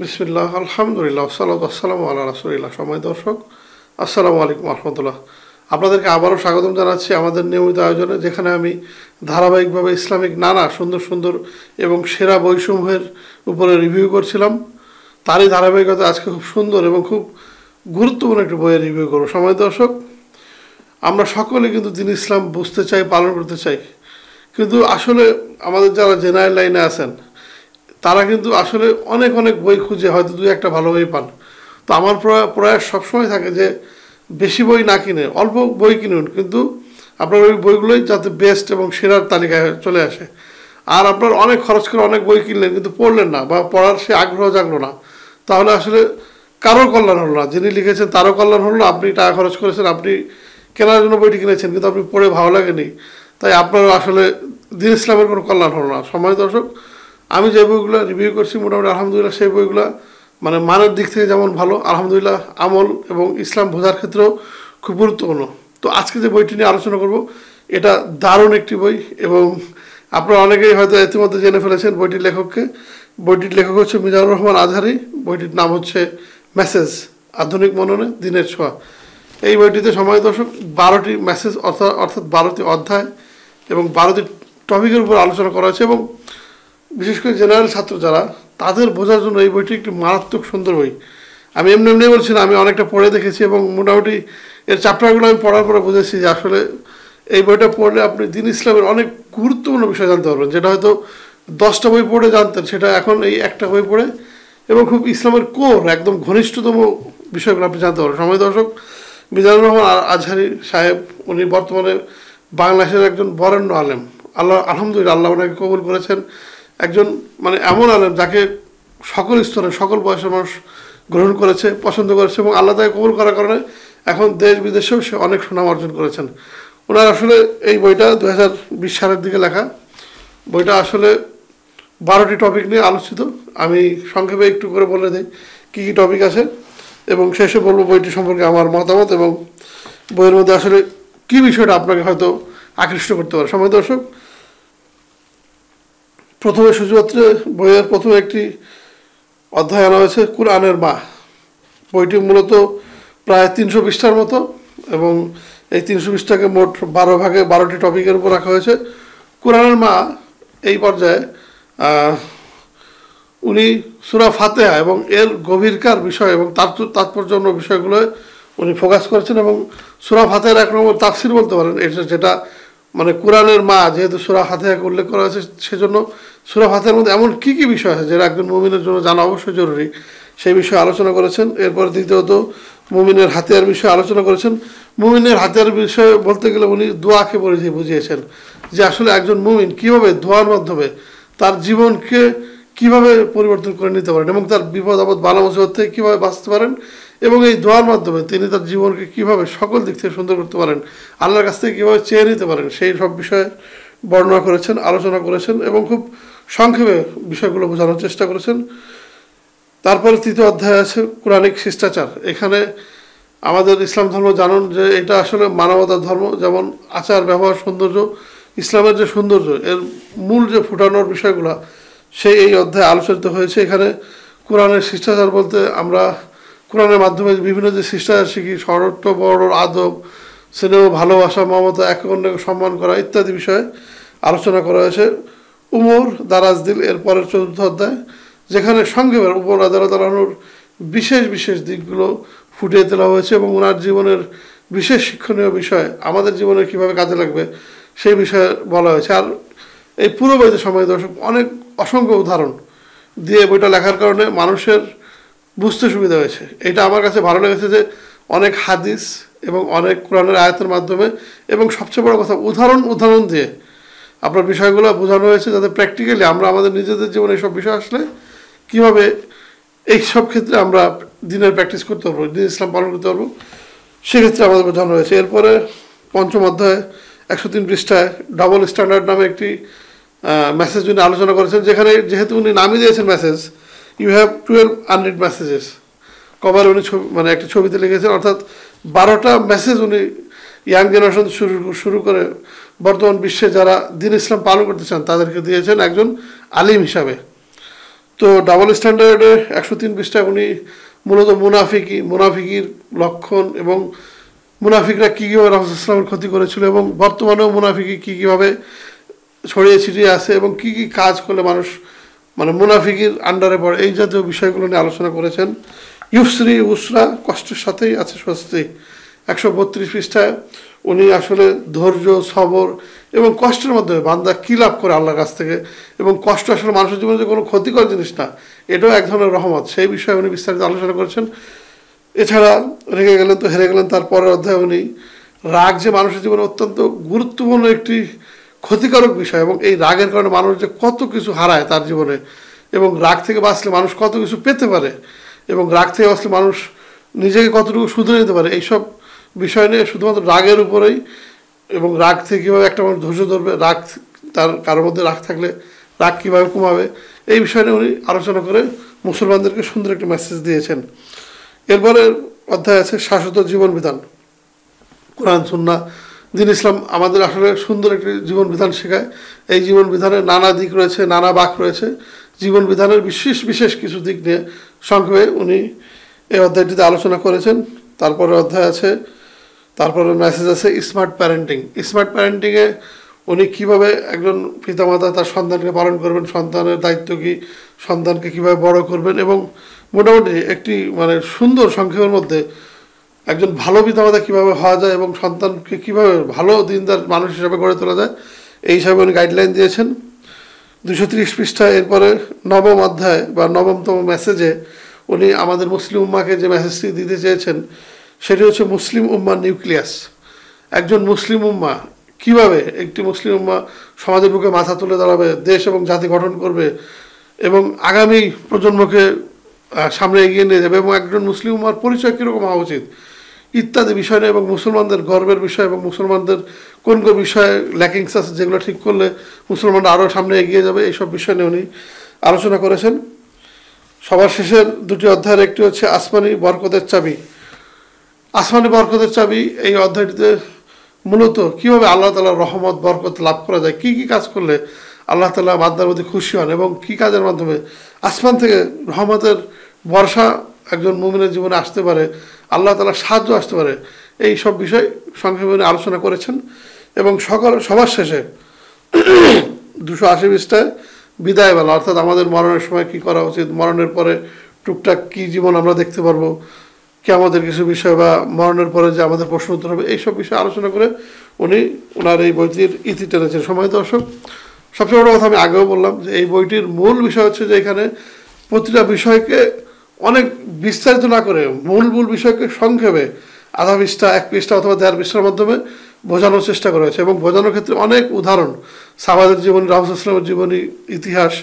বিসমিল্লাহ আলহামদুলিল্লাহ সাল্লাতু ওয়াসসালামু আলা রাসূলিল্লাহ। সময় দর্শক, আসসালামু আলাইকুম রহমতুল্লাহ। আপনাদেরকে আবারও স্বাগতম জানাচ্ছি আমাদের নিয়মিত আয়োজনে, যেখানে আমি ধারাবাহিকভাবে ইসলামিক নানা সুন্দর সুন্দর এবং সেরা বইসমূহের উপরে রিভিউ করছিলাম। তারই ধারাবাহিকতা আজকে খুব সুন্দর এবং খুব গুরুত্বপূর্ণ একটি বইয়ের রিভিউ করব। সময় দর্শক, আমরা সকলে কিন্তু দিন ইসলাম বুঝতে চাই, পালন করতে চাই, কিন্তু আসলে আমাদের যারা জেনারেল লাইনে আছেন তারা কিন্তু আসলে অনেক অনেক বই খুঁজে হয়তো দুই একটা ভালো বই পান। তো আমার প্রয়াস সবসময় থাকে যে বেশি বই না কিনে অল্প বই কিনুন, কিন্তু আপনার ওই বইগুলোই যাতে বেস্ট এবং সেরার তালিকায় চলে আসে। আর আপনার অনেক খরচ করে অনেক বই কিনলেন কিন্তু পড়লেন না, বা পড়ার সে আগ্রহ জাগলো না, তাহলে আসলে কারোর কল্যাণ হলো না। যিনি লিখেছেন তারও কল্যাণ হলো না, আপনি টাকা খরচ করেছেন, আপনি কেনার জন্য বইটি কিনেছেন কিন্তু আপনি পড়ে ভালো লাগেনি, তাই আপনার আসলে দিন ইসলামের কোনো কল্যাণ হলো না। সময় দর্শক, আমি যে বইগুলো রিভিউ করছি মোটামুটি আলহামদুলিল্লাহ সেই বইগুলো মানে মানের দিক থেকে যেমন ভালো, আলহামদুলিল্লাহ আমল এবং ইসলাম বোঝার ক্ষেত্রেও খুব গুরুত্বপূর্ণ। তো আজকে যে বইটি নিয়ে আলোচনা করব এটা দারুণ একটি বই, এবং আপনারা অনেকেই হয়তো ইতিমধ্যে জেনে ফেলেছেন বইটির লেখককে। বইটির লেখক হচ্ছে মিজানুর রহমান আজহারি। বইটির নাম হচ্ছে মেসেজ, আধুনিক মননে দিনের ছোঁয়া। এই বইটিতে সময় দর্শক 12টি মেসেজ অর্থাৎ 12টি অধ্যায় এবং 12টি টপিকের উপর আলোচনা করা হয়েছে, এবং বিশেষ করে জেনারেল ছাত্র যারা, তাদের বোঝার জন্য এই বইটি একটি মারাত্মক সুন্দর বই। আমি এমনি বলছি না, আমি অনেকটা পড়ে দেখেছি এবং মোটামুটি এর চ্যাপ্টারগুলো আমি পড়ার পরে বুঝেছি যে আসলে এই বইটা পড়লে আপনি দিন ইসলামের অনেক গুরুত্বপূর্ণ বিষয় জানতে পারবেন, যেটা হয়তো 10টা বই পড়ে জানতেন সেটা এখন এই একটা বই পড়ে এবং খুব ইসলামের কোর একদম ঘনিষ্ঠতম বিষয়গুলো আপনি জানতে পারবেন। সময় দর্শক, মিজানুর রহমান আজহারি সাহেব উনি বর্তমানে বাংলাদেশের একজন বরেণ্য আলেম। আলহামদুলিল্লাহ আল্লাহ ওনাকে কবুল করেছেন। একজন মানে এমন আলেম যাকে সকল স্তরে সকল বয়সের মানুষ গ্রহণ করেছে, পছন্দ করেছে, এবং আল্লাহ তাকে কবুল করার কারণে এখন দেশ বিদেশেও সে অনেক সুনাম অর্জন করেছেন। ওনার আসলে এই বইটা 2020 সালের দিকে লেখা। বইটা আসলে 12টি টপিক নিয়ে আলোচিত। আমি সংক্ষেপে একটু করে বলে দিই কী কী টপিক আছে, এবং শেষে বলবো বইটি সম্পর্কে আমার মতামত এবং বইয়ের মধ্যে আসলে কী বিষয়টা আপনাকে হয়তো আকৃষ্ট করতে পারে। সময় দর্শক, প্রথমে শুধুমাত্র বইয়ের প্রথমে একটি অধ্যায় আনা হয়েছে কুরআনের মা। বইটি মূলত প্রায় 300 পৃষ্ঠার মতো, এবং এই 300 পৃষ্ঠাকে মোট 12 ভাগে 12টি টপিকের উপর রাখা হয়েছে। কুরআনের মা এই পর্যায়ে উনি সূরা ফাতিহা এবং এর গভীরকার বিষয় এবং তাৎপর্যপূর্ণ বিষয়গুলো উনি ফোকাস করেছেন, এবং সূরা ফাতিহার এক নম্বর তাফসির বলতে পারেন এটা, যেটা মানে কোরআনের মা যেহেতু সূরা ফাতিহাকে উল্লেখ করা হয়েছে, সেজন্য সূরা ফাতিহার মধ্যে এমন কী কী বিষয় আছে যেটা একজন মুমিনের জন্য জানা অবশ্যই জরুরি, সেই বিষয়ে আলোচনা করেছেন। এরপর দ্বিতীয়ত মুমিনের হাতিয়ার বিষয়ে আলোচনা করেছেন। মুমিনের হাতিয়ার বিষয়ে বলতে গেলে উনি দোয়াকে বুঝিয়েছেন যে আসলে একজন মুমিন কীভাবে দোয়ার মাধ্যমে তার জীবনকে কীভাবে পরিবর্তন করে নিতে পারেন এবং তার বিপদ আপদ বালা মুসিবত থেকে কীভাবে বাঁচতে পারেন, এবং এই দোয়ার মাধ্যমে তিনি তার জীবনকে কীভাবে সকল দিক থেকে সুন্দর করতে পারেন, আল্লাহর কাছ থেকে কীভাবে চেয়ে নিতে পারেন, সেই সব বিষয়ে বর্ণনা করেছেন, আলোচনা করেছেন, এবং খুব সংক্ষেপে বিষয়গুলো বোঝানোর চেষ্টা করেছেন। তারপরে তৃতীয় অধ্যায় আছে কোরআনিক শিষ্টাচার। এখানে আমাদের ইসলাম ধর্ম জানুন যে এটা আসলে মানবতার ধর্ম, যেমন আচার ব্যবহার সৌন্দর্য, ইসলামের যে সৌন্দর্য এর মূল যে ফুটানোর বিষয়গুলো সেই এই অধ্যায়ে আলোচিত হয়েছে। এখানে কোরআনের শিষ্টাচার বলতে আমরা কোরআনের মাধ্যমে বিভিন্ন যে শিষ্টাচার শিখি, ছোট বড় আদব, স্নেহ, ভালোবাসা, মমতা, একে অন্যকে সম্মান করা ইত্যাদি বিষয়ে আলোচনা করা হয়েছে। উমর দারাজ দিল এর পরের চতুর্থ অধ্যায়, যেখানে সংক্ষেপে উমর রাদিয়াল্লাহু আনহুর বিশেষ বিশেষ দিকগুলো ফুটিয়ে তোলা হয়েছে এবং ওনার জীবনের বিশেষ শিক্ষণীয় বিষয় আমাদের জীবনে কীভাবে কাজে লাগবে সেই বিষয়ে বলা হয়েছে। আর এই পুরো বইতে সময় দর্শক অনেক অসংখ্য উদাহরণ দিয়ে বইটা লেখার কারণে মানুষের বুঝতে সুবিধা হয়েছে। এটা আমার কাছে ভালো লেগেছে যে অনেক হাদিস এবং অনেক কোরআনের আয়াতের মাধ্যমে এবং সবচেয়ে বড় কথা উদাহরণ দিয়ে আপনার বিষয়গুলো বোঝানো হয়েছে, যাতে প্র্যাকটিক্যালি আমরা আমাদের নিজেদের জীবনে এইসব বিষয় আসলে কীভাবে এই সব ক্ষেত্রে আমরা দিনের প্র্যাকটিস করতে পারবো, দিন ইসলাম পালন করতে পারবো, সেক্ষেত্রে আমাদের বোঝানো হয়েছে। এরপরে পঞ্চম অধ্যায় 103 পৃষ্ঠায় ডাবল স্ট্যান্ডার্ড নামে একটি মেসেজ উনি আলোচনা করেছেন, যেখানে যেহেতু উনি নামই দিয়েছেন message, you have 12 unread messages. Cover উনি মানে একটা ছবিতে লিখেছেন, অর্থাৎ 12টা মেসেজ উনি ইয়াং জেনারেশন শুরু করে বর্তমান বিশ্বে যারা দিন ইসলাম পালন করতে চান তাদেরকে দিয়েছেন একজন আলিম হিসাবে। তো ডাবল স্ট্যান্ডার্ডে 103 পৃষ্ঠায় উনি মূলত মুনাফিকির লক্ষণ এবং মুনাফিকরা কী কীভাবে রাসূলুল্লাহের ক্ষতি করেছিল এবং বর্তমানেও মুনাফিকি কী কীভাবে ছড়িয়ে ছিটিয়ে আছে এবং কী কী কাজ করলে মানুষ মানে মুনাফিকির আন্ডারে পড়ে, এই জাতীয় বিষয়গুলো নিয়ে আলোচনা করেছেন। ইউসরি উসরা, কষ্টের সাথেই আছে স্বস্তি, 132 পৃষ্ঠায় উনি আসলে ধৈর্য, সবর এবং কষ্টের মাধ্যমে বান্দা কী লাভ করে আল্লাহর কাছ থেকে, এবং কষ্ট আসলে মানুষের জীবনে যে কোনো ক্ষতিকর জিনিস না, এটাও এক ধরনের রহমত, সেই বিষয়ে উনি বিস্তারিত আলোচনা করেছেন। এছাড়া রেগে গেলেন তো হেরে গেলেন, তার পরের অধ্যায়ে উনি রাগ যে মানুষের জীবনে অত্যন্ত গুরুত্বপূর্ণ একটি ক্ষতিকারক বিষয় এবং এই রাগের কারণে মানুষ যে কত কিছু হারায় তার জীবনে, এবং রাগ থেকে বাঁচলে মানুষ কত কিছু পেতে পারে, এবং রাগ থেকে বাঁচলে মানুষ নিজেকে কতটুকু শুধরে নিতে পারে, এইসব বিষয় নিয়ে শুধুমাত্র রাগের উপরেই, এবং রাগ থেকে কীভাবে একটা মানুষ ধৈর্য ধরবে, রাগ তার কারোর মধ্যে রাগ থাকলে রাগ কীভাবে কমাবে, এই বিষয় নিয়ে উনি আলোচনা করে মুসলমানদেরকে সুন্দর একটি মেসেজ দিয়েছেন। এরপরে অধ্যায় আছে শাশ্বত জীবন বিধান, কোরআন সুন্নাহ দ্বীন ইসলাম আমাদের আসলে সুন্দর একটি জীবন বিধান শেখায়। এই জীবন বিধানের নানা দিক রয়েছে, নানা বাঁক রয়েছে, জীবন বিধানের বিশেষ বিশেষ কিছু দিক নিয়ে সংক্ষেপে উনি এই অধ্যায়টিতে আলোচনা করেছেন। তারপরে অধ্যায় আছে, তারপরে মেসেজ আছে স্মার্ট প্যারেন্টিং। স্মার্ট প্যারেন্টিংয়ে উনি কীভাবে একজন পিতামাতা তার সন্তানকে পালন করবেন, সন্তানের দায়িত্ব কী, সন্তানকে কীভাবে বড় করবেন, এবং মোটামুটি একটি মানে সুন্দর সংক্ষেপের মধ্যে একজন ভালো পিতামাতা কীভাবে হওয়া যায় এবং সন্তানকে কীভাবে ভালো দিনদার মানুষ হিসাবে গড়ে তোলা যায়, এই হিসাবে উনি গাইডলাইন দিয়েছেন। 230 পৃষ্ঠায় এরপরে নবম অধ্যায় বা নবমতম মেসেজে উনি আমাদের মুসলিম উম্মাকে যে মেসেজটি দিতে চেয়েছেন সেটি হচ্ছে মুসলিম উম্মার নিউক্লিয়াস। একজন মুসলিম উম্মা কীভাবে একটি মুসলিম উম্মা সমাজের বুকে মাথা তুলে দাঁড়াবে, দেশ এবং জাতি গঠন করবে এবং আগামী প্রজন্মকে সামনে এগিয়ে নিয়ে যাবে, এবং একজন মুসলিম উম্মার পরিচয় কীরকম হওয়া উচিত ইত্যাদি বিষয় নিয়ে, এবং মুসলমানদের গর্বের বিষয় এবং মুসলমানদের কোন কোন বিষয়ে ল্যাকিংস আছে যেগুলো ঠিক করলে মুসলমানরা আরও সামনে এগিয়ে যাবে, এইসব বিষয় নিয়ে উনি আলোচনা করেছেন। সবার শেষের দুটি অধ্যায়ের একটি হচ্ছে আসমানি বরকতের চাবি। আসমানি বরকতের চাবি এই অধ্যায়টিতে মূলত কীভাবে আল্লাহ তাআলার রহমত বরকত লাভ করা যায়, কী কী কাজ করলে আল্লাহ তাআলা বান্দার মধ্যে খুশি হন এবং কী কাজের মাধ্যমে আসমান থেকে রহমতের বর্ষা একজন মুমিনের জীবনে আসতে পারে, আল্লাহ তাআলার সাহায্য আসতে পারে, এই সব বিষয় সংক্ষেপে আলোচনা করেছেন। এবং সবার শেষে 280 পৃষ্ঠায় বিদায়বেলা, অর্থাৎ আমাদের মরণের সময় কী করা উচিত, মরণের পরে টুকটাক কী জীবন আমরা দেখতে পারবো, কিয়ামতের কিছু বিষয় বা মরণের পরে যে আমাদের প্রশ্ন উত্তর হবে, এইসব বিষয়ে আলোচনা করে উনি ওনার এই বইটির ইতি টেনেছেন। সময় দর্শক, সবচেয়ে বড় কথা আমি আগেও বললাম যে এই বইটির মূল বিষয় হচ্ছে যে এখানে প্রতিটা বিষয়কে অনেক বিস্তারিত না করে মূল বিষয়কে সংক্ষেপে আধা পৃষ্ঠা, 1 পৃষ্ঠা অথবা 1.5 পৃষ্ঠার মাধ্যমে বোঝানোর চেষ্টা করা হয়েছে, এবং বোঝানোর ক্ষেত্রে অনেক উদাহরণ, সাহাবাদের জীবনী, রাসূলুল্লাহ সাল্লাল্লাহু আলাইহি ওয়াসাল্লামের জীবনী, ইতিহাস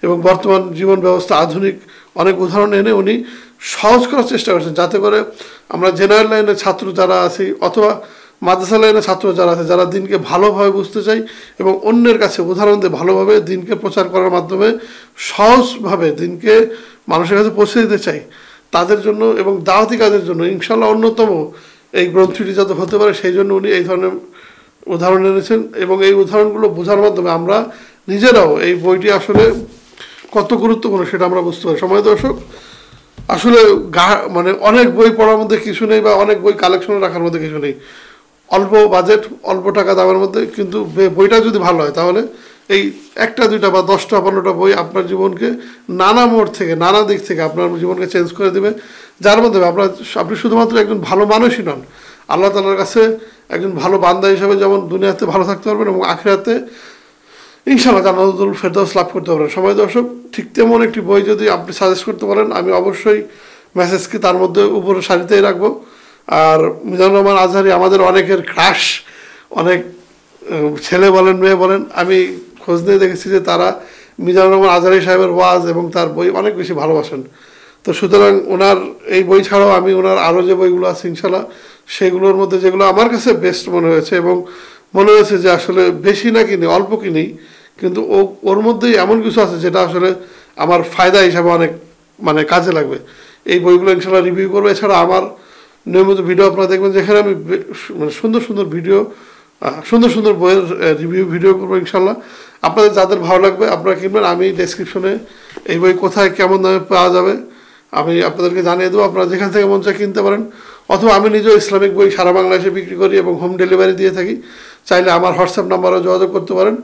এবং বর্তমান জীবন ব্যবস্থা, আধুনিক অনেক উদাহরণ এনে উনি সহজ করার চেষ্টা করেছেন, যাতে করে আমরা জেনারেল লাইনের ছাত্র যারা আছি অথবা মাদ্রাসা লাইনের ছাত্র যারা আছে, যারা দিনকে ভালোভাবে বুঝতে চাই এবং অন্যের কাছে উদাহরণ দিয়ে ভালোভাবে দিনকে প্রচার করার মাধ্যমে সহজভাবে দিনকে মানুষের কাছে পৌঁছে দিতে চাই, তাদের জন্য এবং দাওয়াতি কাজের জন্য ইনশাআল্লাহ অন্যতম এই গ্রন্থটি যাতে হতে পারে, সেই জন্য উনি এই ধরনের উদাহরণ এনেছেন। এবং এই উদাহরণগুলো বোঝার মাধ্যমে আমরা নিজেরাও এই বইটি আসলে কত গুরুত্বপূর্ণ সেটা আমরা বুঝতে পারি। সময় দর্শক, আসলে মানে অনেক বই পড়ার মধ্যে কিছু নেই বা অনেক বই কালেকশনে রাখার মধ্যে কিছু নেই, অল্প বাজেট, অল্প টাকা দামের মধ্যে কিন্তু বইটা যদি ভালো হয় তাহলে এই 1টা 2টা বা 10টা 15টা বই আপনার জীবনকে নানা মোড় থেকে, নানা দিক থেকে আপনার জীবনকে চেঞ্জ করে দেবে, যার মাধ্যমে আপনি শুধুমাত্র একজন ভালো মানুষই নন, আল্লাহ তাআলার কাছে একজন ভালো বান্দা হিসাবে যেমন দুনিয়াতে ভালো থাকতে পারবেন এবং আখিরাতে ইনশাআল্লাহ জান্নাতুল ফেরদাউস লাভ করতে পারবেন। সময় দর্শক, ঠিক তেমন একটি বই যদি আপনি সাজেস্ট করতে পারেন, আমি অবশ্যই মেসেজকে তার মধ্যে উপরে সারিতেই রাখবো। আর মিজানুর রহমান আজহারী আমাদের অনেকের ক্রাশ, অনেক ছেলে বলেন মেয়ে বলেন, আমি খোঁজ নিয়ে দেখেছি যে তারা মিজানুর রহমান আজহারী সাহেবের ওয়াজ এবং তার বই অনেক বেশি ভালোবাসেন। তো সুতরাং ওনার এই বই ছাড়াও আমি ওনার আরও যে বইগুলো আছে ইনশাআল্লাহ সেগুলোর মধ্যে যেগুলো আমার কাছে বেস্ট মনে হয়েছে এবং মনে হয়েছে যে আসলে বেশি না কিনে অল্প কিনেই, কিন্তু ওর মধ্যেই এমন কিছু আছে যেটা আসলে আমার ফায়দা হিসাবে অনেক মানে কাজে লাগবে, এই বইগুলো ইনশাআল্লাহ রিভিউ করবো। এছাড়া আমার নিয়মিত ভিডিও আপনারা দেখবেন, যেখানে আমি মানে সুন্দর সুন্দর ভিডিও সুন্দর সুন্দর বইয়ের রিভিউ ভিডিও করবো ইনশাল্লাহ। আপনাদের যাদের ভালো লাগবে আপনারা কিনবেন। আমি ডেসক্রিপশনে এই বই কোথায় কেমন দামে পাওয়া যাবে আমি আপনাদেরকে জানিয়ে দেবো, আপনারা যেখান থেকে মন চায় কিনতে পারেন। অথবা আমি নিজেও ইসলামিক বই সারা বাংলাদেশে বিক্রি করি এবং হোম ডেলিভারি দিয়ে থাকি। চাইলে আমার হোয়াটসঅ্যাপ নাম্বারেও যোগাযোগ করতে পারেন।